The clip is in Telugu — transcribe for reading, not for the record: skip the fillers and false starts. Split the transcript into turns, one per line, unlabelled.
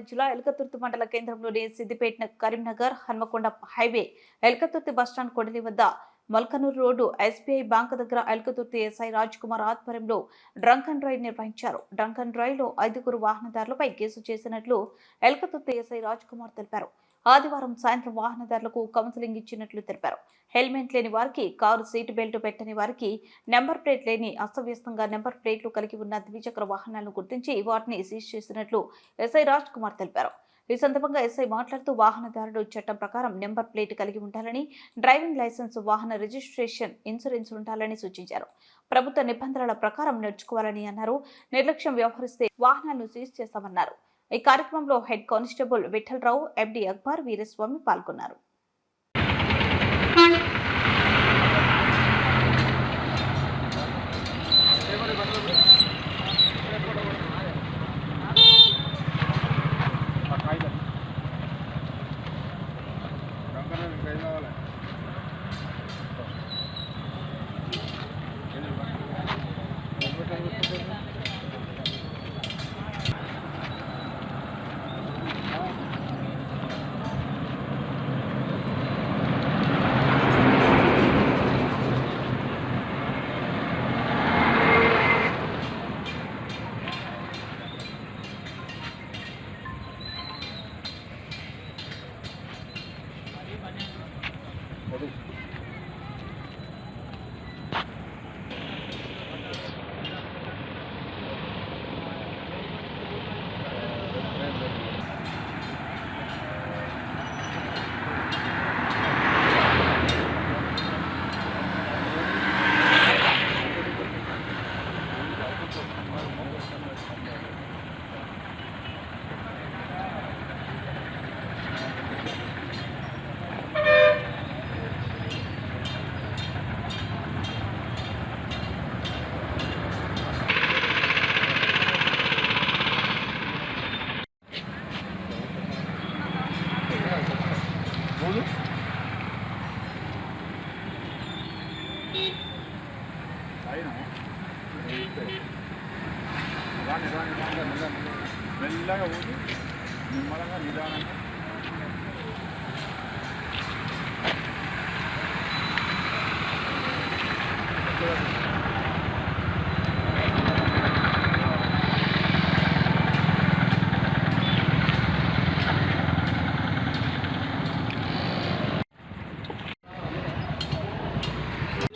జిల్లా ఎల్కతుర్తి మండల కేంద్రంలోని సిద్దిపేట కరీంనగర్ హన్మకొండ హైవే ఎల్కతుర్తి బస్టాండ్ కొడలి వద్ద మల్కనూరు రోడ్డు ఎస్బీఐ బ్యాంకు దగ్గర ఎల్కతుర్తి ఎస్ఐ రాజ్ కుమార్ ఆధ్వర్యంలో డ్రంక్ అండ్ డ్రైవ్ నిర్వహించారు. డ్రంక్ అండ్ డ్రైవ్ లో 5 వాహనదారులపై కేసు చేసినట్లు ఎల్కతుర్తి ఎస్ఐ రాజ్ కుమార్ తెలిపారు. ఆదివారం సాయంత్రం వాహనదారులకు కౌన్సిలింగ్ ఇచ్చినట్లు తెలిపారు. హెల్మెట్ లేని వారికి, కారు సీటు బెల్ట్ పెట్టని వారికి, నెంబర్ ప్లేట్ లేని అస్తవ్యస్తంగా నెంబర్ ప్లేట్లు కలిగి ఉన్న ద్విచక్ర వాహనాలను గుర్తించి వాటిని సీజ్ చేసినట్లు ఎస్ఐ రాజ్ కుమార్ తెలిపారు. ఈ సందర్భంగా ఎస్ఐ మాట్లాడుతూ వాహనదారుడు చట్టం ప్రకారం నెంబర్ ప్లేట్ కలిగి ఉండాలని, డ్రైవింగ్ లైసెన్స్, వాహన రిజిస్ట్రేషన్, ఇన్సూరెన్స్ ఉండాలని సూచించారు. ప్రభుత్వ నిబంధనల ప్రకారం నడుచుకోవాలని అన్నారు. నిర్లక్ష్యం వ్యవహరిస్తే వాహనాలను సీజ్ చేస్తామన్నారు. ఈ కార్యక్రమంలో హెడ్ కానిస్టేబుల్ విఠలరావు, ఎండి అక్బర్, వీరస్వామి పాల్గొన్నారు.